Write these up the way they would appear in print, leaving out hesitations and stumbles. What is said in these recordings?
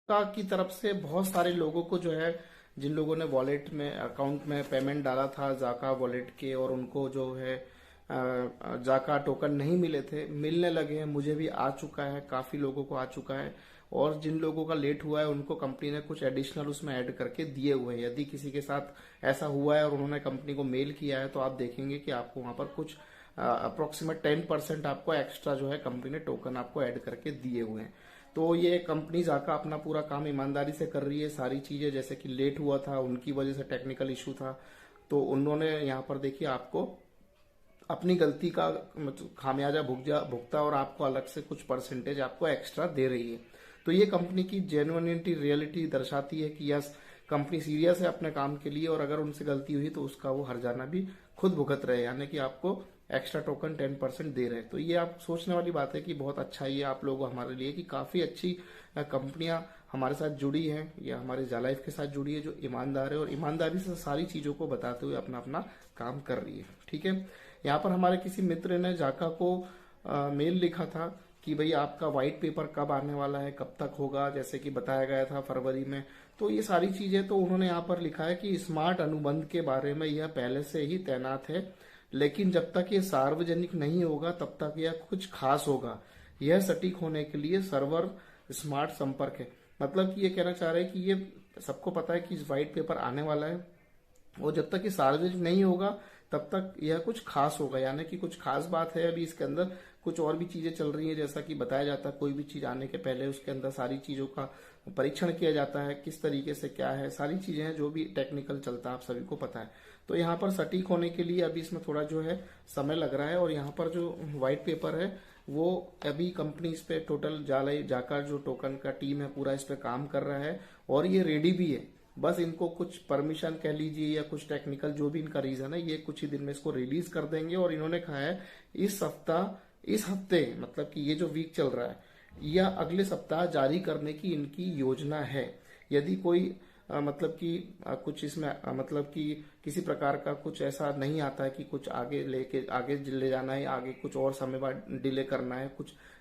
का की तरफ से बहुत सारे लोगों को जो है, जिन लोगों ने वॉलेट में अकाउंट में पेमेंट डाला था जाका वॉलेट के, और उनको जो है जाका टोकन नहीं मिले थे, मिलने लगे हैं। मुझे भी आ चुका है, काफी लोगों को आ चुका है। और जिन लोगों का लेट हुआ है उनको कंपनी ने कुछ एडिशनल उसमें ऐड करके दिए हुए हैं। यदि किसी के साथ ऐसा हुआ है और उन्होंने कंपनी को मेल किया है तो आप देखेंगे कि आपको वहां पर कुछ अप्रोक्सीमेट 10% आपको एक्स्ट्रा जो है कंपनी ने टोकन आपको ऐड करके दिए हुए हैं। तो ये कंपनी जाका अपना पूरा काम ईमानदारी से कर रही है। सारी चीजें, जैसे कि लेट हुआ था उनकी वजह से टेक्निकल इशू था, तो उन्होंने यहाँ पर देखिए आपको अपनी गलती का मतलब खामियाजा भुगता और आपको अलग से कुछ परसेंटेज आपको एक्स्ट्रा दे रही है। तो ये कंपनी की जेन्युइनिटी रियलिटी दर्शाती है कि यस, कंपनी सीरियस है अपने काम के लिए, और अगर उनसे गलती हुई तो उसका वो हर्जाना भी खुद भुगत रहे, यानी कि आपको एक्स्ट्रा टोकन 10% दे रहे हैं। तो ये आप सोचने वाली बात है कि बहुत अच्छा ये आप लोग हमारे लिए कि काफी अच्छी कंपनियां हमारे साथ जुड़ी हैं, या हमारे जालाइफ के साथ जुड़ी है, जो ईमानदार है और ईमानदारी से सारी चीजों को बताते हुए अपना अपना काम कर रही है। ठीक है, यहाँ पर हमारे किसी मित्र ने जाका को मेल लिखा था कि भाई आपका व्हाइट पेपर कब आने वाला है, कब तक होगा, जैसे कि बताया गया था फरवरी में। तो ये सारी चीजें, तो उन्होंने यहाँ पर लिखा है कि स्मार्ट अनुबंध के बारे में यह पहले से ही तैनात है, लेकिन जब तक ये सार्वजनिक नहीं होगा तब तक यह कुछ खास होगा। यह सटीक होने के लिए सर्वर स्मार्ट संपर्क है। मतलब कि ये कहना चाह रहे हैं कि ये सबको पता है कि व्हाइट पेपर आने वाला है, और जब तक ये सार्वजनिक नहीं होगा तब तक यह कुछ खास होगा, यानी कि कुछ खास बात है। अभी इसके अंदर कुछ और भी चीजें चल रही हैं, जैसा कि बताया जाता है कोई भी चीज आने के पहले उसके अंदर सारी चीजों का परीक्षण किया जाता है, किस तरीके से क्या है, सारी चीजें हैं जो भी टेक्निकल चलता है, आप सभी को पता है। तो यहाँ पर सटीक होने के लिए अभी इसमें थोड़ा जो है समय लग रहा है। और यहाँ पर जो व्हाइट पेपर है वो अभी कंपनी इस पे टोटल जाकर जो टोकन का टीम है पूरा इस पे काम कर रहा है, और ये रेडी भी है। बस इनको कुछ परमिशन कह लीजिए या कुछ टेक्निकल जो भी इनका रीजन है, ये कुछ ही दिन में इसको रिलीज कर देंगे। और इन्होंने कहा है इस हफ्ते मतलब कि ये जो वीक चल रहा है या अगले सप्ताह जारी करने की इनकी योजना है। यदि कोई मतलब कि कुछ इसमें मतलब कि किसी प्रकार का कुछ ऐसा नहीं आता है कि कुछ आगे ले जाना है, आगे कुछ और समय बाद डिले करना है,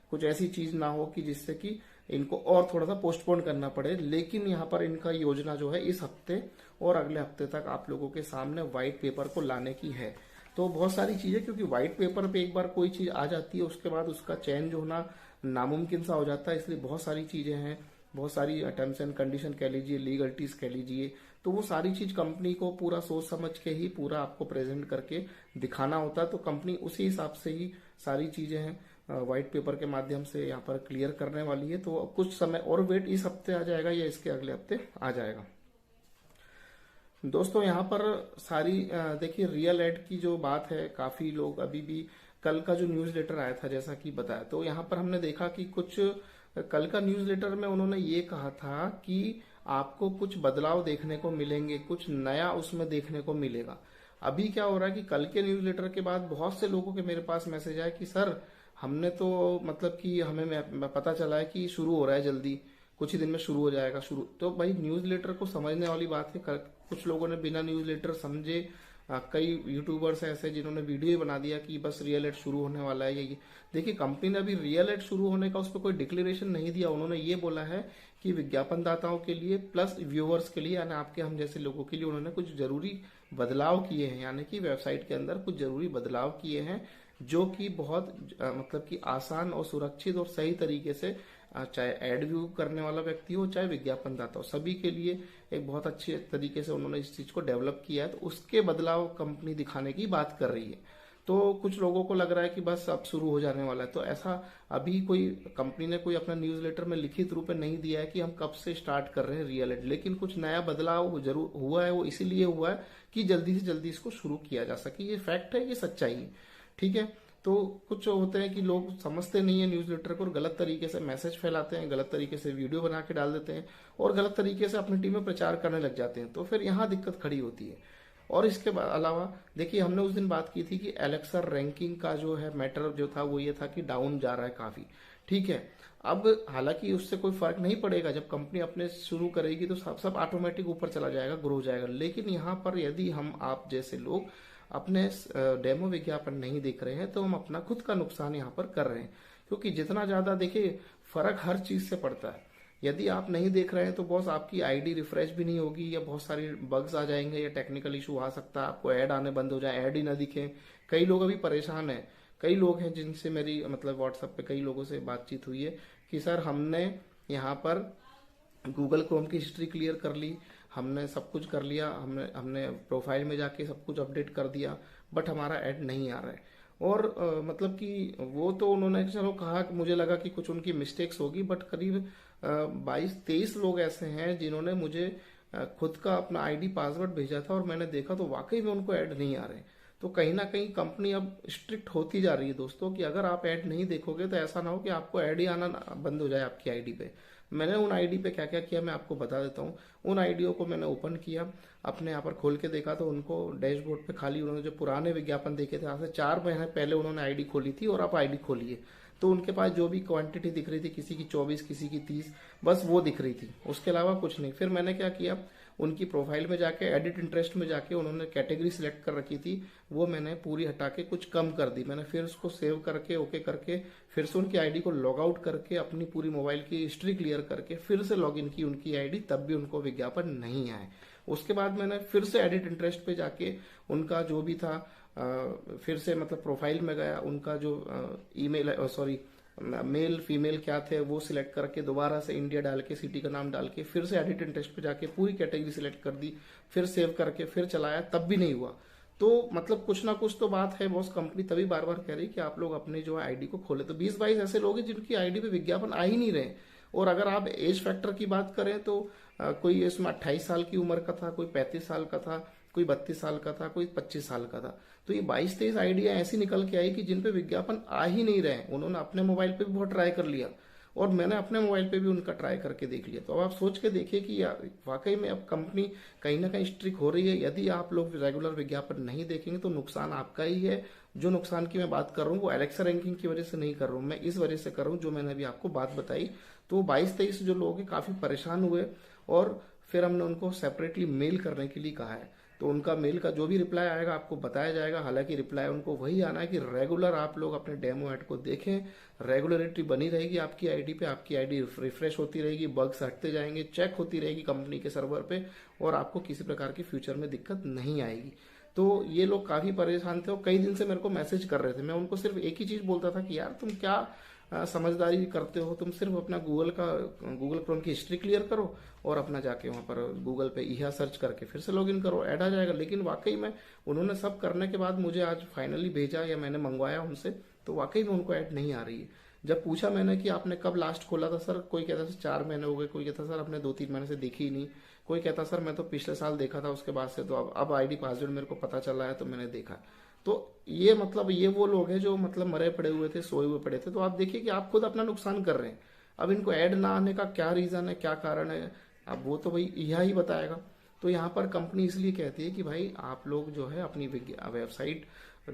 कुछ ऐसी चीज ना हो कि जिससे कि इनको और थोड़ा सा पोस्टपोन करना पड़े। लेकिन यहाँ पर इनका योजना जो है इस हफ्ते और अगले हफ्ते तक आप लोगों के सामने व्हाइट पेपर को लाने की है। तो बहुत सारी चीजें, क्योंकि व्हाइट पेपर पे एक बार कोई चीज आ जाती है उसके बाद उसका चेंज होना नामुमकिन सा हो जाता है, इसलिए बहुत सारी चीजें हैं, बहुत सारी टर्म्स एंड कंडीशन कह लीजिए, लीगलिटीज कह लीजिए। तो वो सारी चीज कंपनी को पूरा सोच समझ के ही पूरा आपको प्रेजेंट करके दिखाना होता है। तो कंपनी उसी हिसाब से ही सारी चीजें हैं व्हाइट पेपर के माध्यम से यहाँ पर क्लियर करने वाली है। तो कुछ समय और वेट, इस हफ्ते आ जाएगा या इसके अगले हफ्ते आ जाएगा। दोस्तों यहाँ पर सारी देखिए रियल एड की जो बात है, काफी लोग अभी भी, कल का जो न्यूज लेटर आया था जैसा कि बताया, तो यहाँ पर हमने देखा कि कुछ कल का न्यूज लेटर में उन्होंने ये कहा था कि आपको कुछ बदलाव देखने को मिलेंगे, कुछ नया उसमें देखने को मिलेगा। अभी क्या हो रहा है कि कल के न्यूज लेटर के बाद बहुत से लोगों के मेरे पास मैसेज आया कि सर हमने तो मतलब कि हमें पता चला है कि शुरू हो रहा है जल्दी, कुछ ही दिन में शुरू हो जाएगा शुरू। तो भाई न्यूज लेटर को समझने वाली बात है। कुछ लोगों ने बिना न्यूज लेटर समझे कई यूट्यूबर्स ऐसे जिन्होंने वीडियो बना दिया कि बस रियल एड शुरू होने वाला है। ये देखिए कंपनी ने अभी रियल एड शुरू होने का उस पर कोई डिक्लेरेशन नहीं दिया। उन्होंने ये बोला है कि विज्ञापनदाताओं के लिए प्लस व्यूअर्स के लिए, यानी आपके हम जैसे लोगों के लिए उन्होंने कुछ जरूरी बदलाव किए हैं, यानी कि वेबसाइट के अंदर कुछ जरूरी बदलाव किए हैं जो कि बहुत मतलब कि आसान और सुरक्षित और सही तरीके से चाहे एड व्यू करने वाला व्यक्ति हो चाहे विज्ञापनदाता हो, सभी के लिए एक बहुत अच्छे तरीके से उन्होंने इस चीज को डेवलप किया है। तो उसके बदलाव कंपनी दिखाने की बात कर रही है। तो कुछ लोगों को लग रहा है कि बस अब शुरू हो जाने वाला है। तो ऐसा अभी कोई कंपनी ने कोई अपना न्यूज लेटर में लिखित रूप में नहीं दिया है कि हम कब से स्टार्ट कर रहे हैं रियल एड, लेकिन कुछ नया बदलाव जरूर हुआ है। वो इसीलिए हुआ है कि जल्दी से जल्दी इसको शुरू किया जा सके। ये फैक्ट है, ये सच्चाई है। ठीक है, तो कुछ होते हैं कि लोग समझते नहीं है न्यूज लेटर को और गलत तरीके से मैसेज फैलाते हैं, गलत तरीके से वीडियो बना के डाल देते हैं और गलत तरीके से अपनी टीम में प्रचार करने लग जाते हैं। तो फिर यहाँ दिक्कत खड़ी होती है। और इसके अलावा देखिए हमने उस दिन बात की थी कि एलेक्सा रैंकिंग का जो है मैटर जो था वो ये था कि डाउन जा रहा है काफी। ठीक है, अब हालांकि उससे कोई फर्क नहीं पड़ेगा, जब कंपनी अपने शुरू करेगी तो सब ऑटोमेटिक ऊपर चला जाएगा, ग्रो हो जाएगा। लेकिन यहाँ पर यदि हम आप जैसे लोग अपने डेमो विज्ञापन नहीं देख रहे हैं तो हम अपना खुद का नुकसान यहाँ पर कर रहे हैं। क्योंकि जितना ज्यादा देखिए फर्क हर चीज से पड़ता है। यदि आप नहीं देख रहे हैं तो बॉस आपकी आईडी रिफ्रेश भी नहीं होगी, या बहुत सारी बग्स आ जाएंगे, या टेक्निकल इशू आ सकता है, आपको ऐड आने बंद हो जाए, ऐड ही ना दिखे। कई लोग अभी परेशान हैं, कई लोग हैं जिनसे मेरी मतलब व्हाट्सएप पे कई लोगों से बातचीत हुई है कि सर हमने यहाँ पर गूगल क्रोम की हिस्ट्री क्लियर कर ली, हमने सब कुछ कर लिया, हमने हमने प्रोफाइल में जाके सब कुछ अपडेट कर दिया, बट हमारा ऐड नहीं आ रहा है। और मतलब कि वो तो उन्होंने चलो कहा कि मुझे लगा कि कुछ उनकी मिस्टेक्स होगी, बट करीब 22-23 लोग ऐसे हैं जिन्होंने मुझे खुद का अपना आईडी पासवर्ड भेजा था, और मैंने देखा तो वाकई में उनको ऐड नहीं आ रहे। तो कहीं ना कहीं कंपनी अब स्ट्रिक्ट होती जा रही है दोस्तों, कि अगर आप ऐड नहीं देखोगे तो ऐसा ना हो कि आपको ऐड ही आना बंद हो जाए आपकी आईडी पे। मैंने उन आईडी पे क्या क्या किया मैं आपको बता देता हूँ। उन आईडियो को मैंने ओपन किया, अपने यहाँ पर खोल के देखा तो उनको डैशबोर्ड पे खाली उन्होंने जो पुराने विज्ञापन देखे थे, आज से 4 महीने पहले उन्होंने आईडी खोली थी, और आप आईडी खोलिए तो उनके पास जो भी क्वांटिटी दिख रही थी, किसी की 24, किसी की 30, बस वो दिख रही थी, उसके अलावा कुछ नहीं। फिर मैंने क्या किया, उनकी प्रोफाइल में जाके एडिट इंटरेस्ट में जाके उन्होंने कैटेगरी सिलेक्ट कर रखी थी, वो मैंने पूरी हटा के कुछ कम कर दी। मैंने फिर उसको सेव करके ओके करके फिर से उनकी आईडी को लॉग आउट करके अपनी पूरी मोबाइल की हिस्ट्री क्लियर करके फिर से लॉग इन की उनकी आईडी, तब भी उनको विज्ञापन नहीं आए। उसके बाद मैंने फिर से एडिट इंटरेस्ट पे जाके उनका जो भी था फिर से मतलब प्रोफाइल में गया, उनका जो ईमेल सॉरी मेल फीमेल क्या थे वो सिलेक्ट करके दोबारा से इंडिया डाल के सिटी का नाम डाल के फिर से एडिट इंटरेस्ट पे जाके पूरी कैटेगरी सिलेक्ट कर दी, फिर सेव करके फिर चलाया, तब भी नहीं हुआ। तो मतलब कुछ ना कुछ तो बात है बॉस, कंपनी तभी बार बार कह रही कि आप लोग अपने जो है आईडी को खोले। तो 20-22 ऐसे लोग हैं जिनकी आईडी पे विज्ञापन आ ही नहीं रहे। और अगर आप एज फैक्टर की बात करें तो कोई इसमें 28 साल की उम्र का था, कोई 35 साल का था, कोई 32 साल का था, कोई 25 साल का था। तो ये 22-23 आइडिया ऐसी निकल के आई कि जिन पे विज्ञापन आ ही नहीं रहे। उन्होंने अपने मोबाइल पे भी बहुत ट्राई कर लिया, और मैंने अपने मोबाइल पे भी उनका ट्राई करके देख लिया। तो अब आप सोच के देखिए कि यार वाकई में अब कंपनी कहीं ना कहीं स्ट्रिक्ट हो रही है। यदि आप लोग रेगुलर विज्ञापन नहीं देखेंगे तो नुकसान आपका ही है। जो नुकसान की मैं बात कर रहा हूँ वो एलेक्सा रैंकिंग की वजह से नहीं कर रहा हूँ, मैं इस वजह से कर रहा हूँ जो मैंने अभी आपको बात बताई। तो 22-23 जो लोग हैं काफी परेशान हुए, और फिर हमने उनको सेपरेटली मेल करने के लिए कहा है। तो उनका मेल का जो भी रिप्लाई आएगा आपको बताया जाएगा। हालांकि रिप्लाई उनको वही आना है कि रेगुलर आप लोग अपने डेमो ऐड को देखें, रेगुलरिटी बनी रहेगी आपकी आईडी पे, आपकी आईडी रिफ्रेश होती रहेगी, बग्स हटते जाएंगे, चेक होती रहेगी कंपनी के सर्वर पे, और आपको किसी प्रकार की फ्यूचर में दिक्कत नहीं आएगी। तो ये लोग काफी परेशान थे और कई दिन से मेरे को मैसेज कर रहे थे। मैं उनको सिर्फ एक ही चीज बोलता था कि यार तुम क्या समझदारी करते हो, तुम सिर्फ अपना गूगल क्रोम की हिस्ट्री क्लियर करो, और अपना जाके वहां पर गूगल पे इहा सर्च करके फिर से लॉगिन करो, ऐड आ जाएगा। लेकिन वाकई में उन्होंने सब करने के बाद मुझे आज फाइनली भेजा, या मैंने मंगवाया उनसे, तो वाकई में उनको ऐड नहीं आ रही है। जब पूछा मैंने कि आपने कब लास्ट खोला था सर, कोई कहता सर 4 महीने हो गए, कोई कहता सर आपने 2-3 महीने से देखी ही नहीं, कोई कहता सर मैं तो पिछले साल देखा था उसके बाद से, तो अब आईडी पासवर्ड मेरे को पता चला है तो मैंने देखा। तो ये मतलब ये वो लोग हैं जो मतलब मरे पड़े हुए थे, सोए हुए पड़े थे। तो आप देखिए कि आप खुद अपना नुकसान कर रहे हैं। अब इनको ऐड ना आने का क्या रीजन है, क्या कारण है, अब वो तो भाई यह ही बताएगा। तो यहाँ पर कंपनी इसलिए कहती है कि भाई आप लोग जो है अपनी वेबसाइट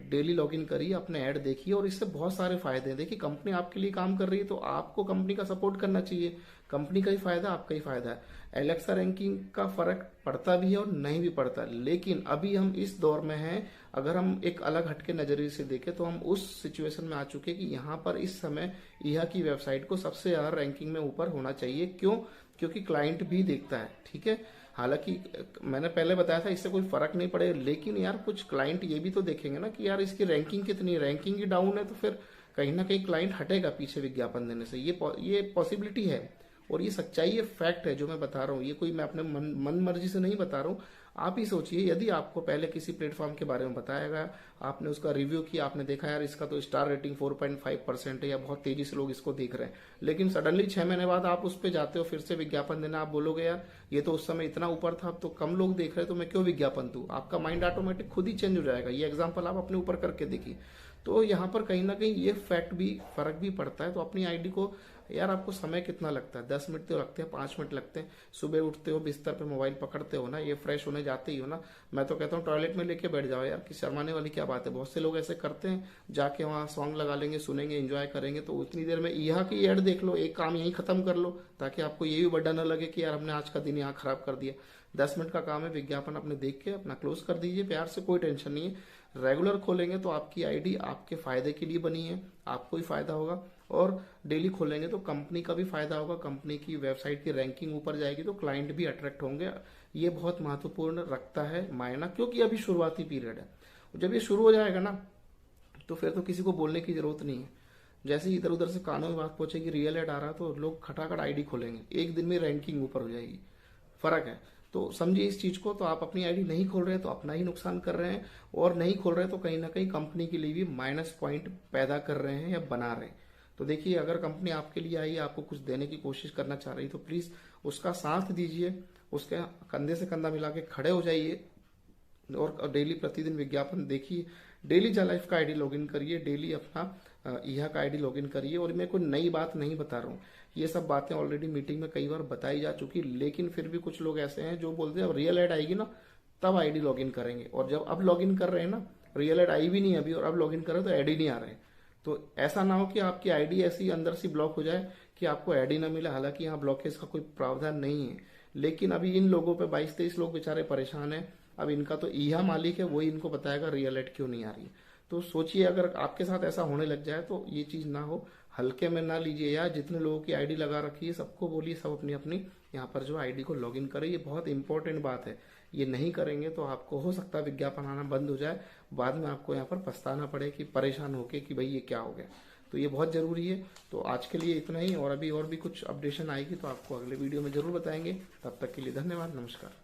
डेली लॉगिन करिए, अपने ऐड देखिए, और इससे बहुत सारे फायदे हैं। देखिए कंपनी आपके लिए काम कर रही है तो आपको कंपनी का सपोर्ट करना चाहिए। कंपनी का ही फायदा, आपका ही फायदा है। एलेक्सा रैंकिंग का फर्क पड़ता भी है और नहीं भी पड़ता, लेकिन अभी हम इस दौर में हैं। अगर हम एक अलग हटके नजरिए से देखें तो हम उस सिचुएशन में आ चुके कि यहाँ पर इस समय यह की वेबसाइट को सबसे ज्यादा रैंकिंग में ऊपर होना चाहिए। क्यों? क्योंकि क्लाइंट भी देखता है, ठीक है। हालांकि मैंने पहले बताया था इससे कोई फर्क नहीं पड़ेगा, लेकिन यार कुछ क्लाइंट ये भी तो देखेंगे ना कि यार इसकी रैंकिंग कितनी है, रैंकिंग ही डाउन है तो फिर कहीं ना कहीं क्लाइंट हटेगा पीछे विज्ञापन देने से। ये पॉसिबिलिटी है, और ये सच्चाई है, फैक्ट है जो मैं बता रहा हूँ। ये कोई मैं अपने मन मर्जी से नहीं बता रहा हूँ। आप ही सोचिए, यदि आपको पहले किसी प्लेटफॉर्म के बारे में बताया गया, आपने उसका रिव्यू किया, आपने देखा यार इसका तो स्टार रेटिंग 4.5% है, या बहुत तेजी से लोग इसको देख रहे हैं, लेकिन सडनली 6 महीने बाद आप उस पर जाते हो फिर से विज्ञापन देना, आप बोलोगे यार ये तो उस समय इतना ऊपर था, अब तो कम लोग देख रहे हैं, तो मैं क्यों विज्ञापन दूं। आपका माइंड ऑटोमेटिक खुद ही चेंज हो जाएगा। ये एग्जाम्पल आप अपने ऊपर करके देखिए। तो यहाँ पर कहीं ना कहीं ये फैक्ट भी फर्क भी पड़ता है। तो अपनी आईडी को यार आपको समय कितना लगता है, 10 मिनट तो लगते हैं, 5 मिनट लगते हैं। सुबह उठते हो, बिस्तर पे मोबाइल पकड़ते हो ना, ये फ्रेश होने जाते ही हो ना, मैं तो कहता हूँ टॉयलेट में लेके बैठ जाओ यार, कि शर्माने वाली क्या बात है। बहुत से लोग ऐसे करते हैं, जाके वहाँ सॉन्ग लगा लेंगे, सुनेंगे, एंजॉय करेंगे, तो उतनी देर में यहाँ की एड देख लो, एक काम यही खत्म कर लो, ताकि आपको ये भी बड़ा न लगे कि यार हमने आज का दिन यहाँ खराब कर दिया। 10 मिनट का काम है, विज्ञापन अपने देख के अपना क्लोज कर दीजिए प्यार से, कोई टेंशन नहीं है। रेगुलर खोलेंगे तो आपकी आईडी आपके फायदे के लिए बनी है, आपको ही फायदा होगा, और डेली खोलेंगे तो कंपनी का भी फायदा होगा, कंपनी की वेबसाइट की रैंकिंग ऊपर जाएगी तो क्लाइंट भी अट्रैक्ट होंगे। ये बहुत महत्वपूर्ण रखता है मायना, क्योंकि अभी शुरुआती पीरियड है। जब ये शुरू हो जाएगा ना तो फिर तो किसी को बोलने की जरूरत नहीं है। जैसे ही इधर उधर से कानों में बात पहुंचेगी रियल एड आ रहा तो लोग खटाखट आईडी खोलेंगे, एक दिन में रैंकिंग ऊपर हो जाएगी। फर्क है, तो समझिए इस चीज को। तो आप अपनी आईडी नहीं खोल रहे हैं तो अपना ही नुकसान कर रहे हैं, और नहीं खोल रहे हैं तो कहीं ना कहीं कंपनी के लिए भी माइनस पॉइंट पैदा कर रहे हैं या बना रहे हैं। तो देखिए, अगर कंपनी आपके लिए आई, आपको कुछ देने की कोशिश करना चाह रही, तो प्लीज उसका साथ दीजिए, उसके कंधे से कंधा मिला के खड़े हो जाइए, और डेली प्रतिदिन विज्ञापन देखिए, डेली लाइफ का आईडी लॉगिन करिए, डेली अपना ईहा का आईडी लॉगिन करिए। और मैं कोई नई बात नहीं बता रहा हूँ, ये सब बातें ऑलरेडी मीटिंग में कई बार बताई जा चुकी, लेकिन फिर भी कुछ लोग ऐसे हैं जो बोलते हैं अब रियल एड आएगी ना तब आईडी लॉगिन करेंगे, और जब अब लॉगिन कर रहे हैं ना, रियल एड आई भी नहीं अभी और अब लॉगिन कर रहे हैं तो एड ही नहीं आ रहे। तो ऐसा ना हो कि आपकी आईडी ऐसी अंदर से ब्लॉक हो जाए कि आपको एड ही ना मिले। हालांकि यहाँ ब्लॉकेज का कोई प्रावधान नहीं है, लेकिन अभी इन लोगों पे 22-23 लोग बेचारे परेशान हैं। अब इनका तो ईहा मालिक है, वही इनको बताएगा रियल एड क्यों नहीं आ रही। तो सोचिए, अगर आपके साथ ऐसा होने लग जाए तो ये चीज ना हो, हल्के में ना लीजिए। यार जितने लोगों की आईडी लगा रखी है सबको बोलिए सब अपनी अपनी यहाँ पर जो आईडी को लॉगिन करें, ये बहुत इंपॉर्टेंट बात है। ये नहीं करेंगे तो आपको हो सकता है विज्ञापन आना बंद हो जाए, बाद में आपको यहाँ पर पछताना पड़े कि परेशान होके कि भाई ये क्या हो गया। तो ये बहुत जरूरी है। तो आज के लिए इतना ही, और अभी और भी कुछ अपडेशन आएगी तो आपको अगले वीडियो में जरूर बताएंगे। तब तक के लिए धन्यवाद, नमस्कार।